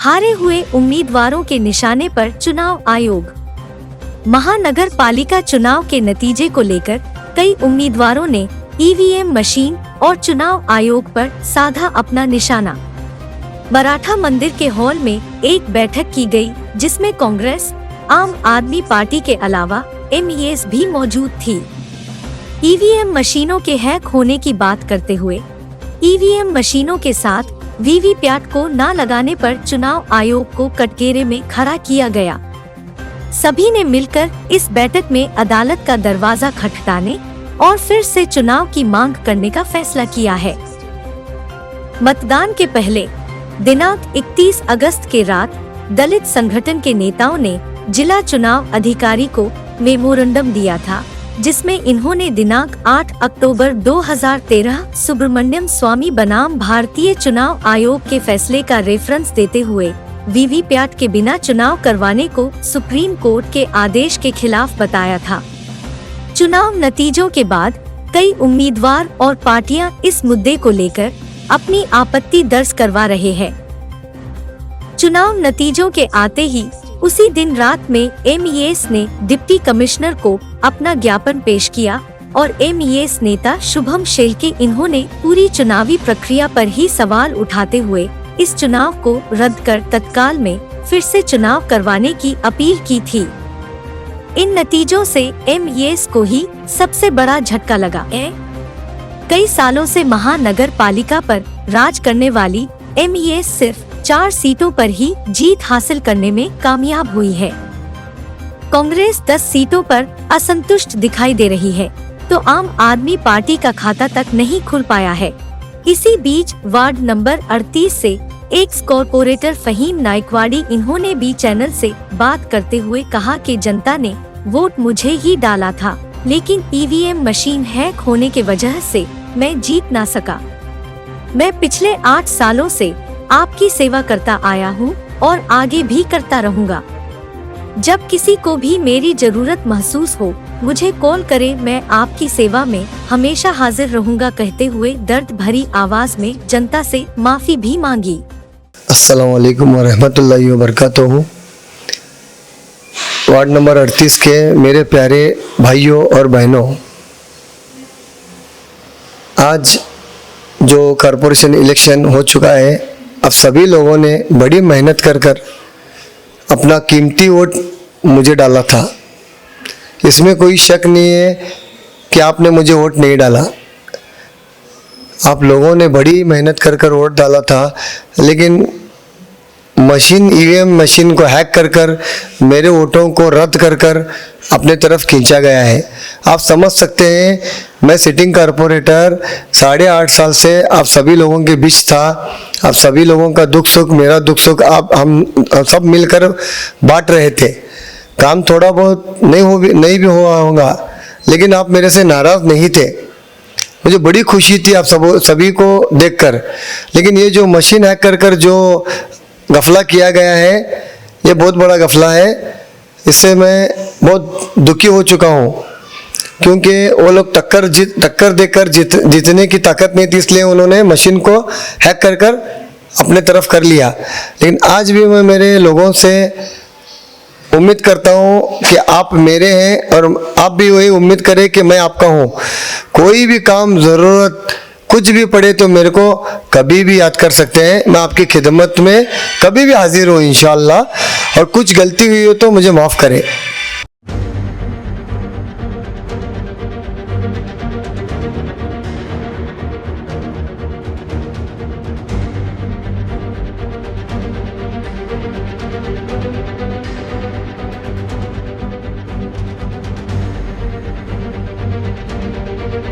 हारे हुए उम्मीदवारों के निशाने पर चुनाव आयोग। महानगर पालिका चुनाव के नतीजे को लेकर कई उम्मीदवारों ने ईवीएम मशीन और चुनाव आयोग पर साधा अपना निशाना। मराठा मंदिर के हॉल में एक बैठक की गई, जिसमें कांग्रेस, आम आदमी पार्टी के अलावा एमईएस भी मौजूद थी। ईवीएम मशीनों के हैक होने की बात करते हुए ईवीएम मशीनों के साथ वीवीपैट को न लगाने पर चुनाव आयोग को कटघरे में खड़ा किया गया। सभी ने मिलकर इस बैठक में अदालत का दरवाजा खटखटाने और फिर से चुनाव की मांग करने का फैसला किया है। मतदान के पहले दिनांक 31 अगस्त के रात दलित संगठन के नेताओं ने जिला चुनाव अधिकारी को मेमोरेंडम दिया था, जिसमें इन्होंने दिनांक 8 अक्टूबर 2013 सुब्रमण्यम स्वामी बनाम भारतीय चुनाव आयोग के फैसले का रेफरेंस देते हुए वीवीपैट के बिना चुनाव करवाने को सुप्रीम कोर्ट के आदेश के खिलाफ बताया था। चुनाव नतीजों के बाद कई उम्मीदवार और पार्टियां इस मुद्दे को लेकर अपनी आपत्ति दर्ज करवा रहे हैं। चुनाव नतीजों के आते ही उसी दिन रात में एमईएस ने डिप्टी कमिश्नर को अपना ज्ञापन पेश किया और एमईएस नेता शुभम शेलके इन्होंने पूरी चुनावी प्रक्रिया पर ही सवाल उठाते हुए इस चुनाव को रद्द कर तत्काल में फिर से चुनाव करवाने की अपील की थी। इन नतीजों से एमईएस को ही सबसे बड़ा झटका लगा है। कई सालों से महानगर पालिका पर राज करने वाली एमईएस सिर्फ 4 सीटों पर ही जीत हासिल करने में कामयाब हुई है। कांग्रेस 10 सीटों पर असंतुष्ट दिखाई दे रही है, तो आम आदमी पार्टी का खाता तक नहीं खुल पाया है। इसी बीच वार्ड नंबर 38 से एक्स कॉर्पोरेटर फहीम नाइकवाड़ी इन्होंने भी चैनल से बात करते हुए कहा कि जनता ने वोट मुझे ही डाला था, लेकिन ईवीएम मशीन हैक होने के वजह से मैं जीत ना सका। मैं पिछले 8 सालों से आपकी सेवा करता आया हूँ और आगे भी करता रहूँगा। जब किसी को भी मेरी जरूरत महसूस हो मुझे कॉल करे, मैं आपकी सेवा में हमेशा हाजिर रहूँगा कहते हुए दर्द भरी आवाज में जनता से माफी भी मांगी। अस्सलाम वालेकुम वरहमतुल्लाहि वबरकातुहू। वार्ड नंबर 38 के मेरे प्यारे भाइयों और बहनों, आज जो कॉरपोरेशन इलेक्शन हो चुका है, अब सभी लोगों ने बड़ी मेहनत कर अपना कीमती वोट मुझे डाला था। इसमें कोई शक नहीं है कि आपने मुझे वोट नहीं डाला। आप लोगों ने बड़ी मेहनत कर वोट डाला था, लेकिन मशीन ईवीएम मशीन को हैक कर मेरे वोटों को रद्द कर अपने तरफ खींचा गया है। आप समझ सकते हैं, मैं सिटिंग कॉरपोरेटर 8.5 साल से आप सभी लोगों के बीच था। आप सभी लोगों का दुख सुख, मेरा दुख सुख हम सब मिलकर बांट रहे थे। काम थोड़ा बहुत नहीं भी हुआ होगा, लेकिन आप मेरे से नाराज़ नहीं थे। मुझे बड़ी खुशी थी आप सभी को देखकर। लेकिन ये जो मशीन हैक कर जो गफला किया गया है, ये बहुत बड़ा गफला है। इससे मैं बहुत दुखी हो चुका हूँ, क्योंकि वो लोग टक्कर देकर जीतने की ताकत नहीं थी, इसलिए उन्होंने मशीन को हैक कर अपने तरफ कर लिया। लेकिन आज भी मैं मेरे लोगों से उम्मीद करता हूँ कि आप मेरे हैं और आप भी वही उम्मीद करें कि मैं आपका हूँ। कोई भी काम, ज़रूरत कुछ भी पड़े तो मेरे को कभी भी याद कर सकते हैं। मैं आपकी खिदमत में कभी भी हाजिर हूँ इंशाअल्लाह। और कुछ गलती हुई हो तो मुझे माफ़ करें।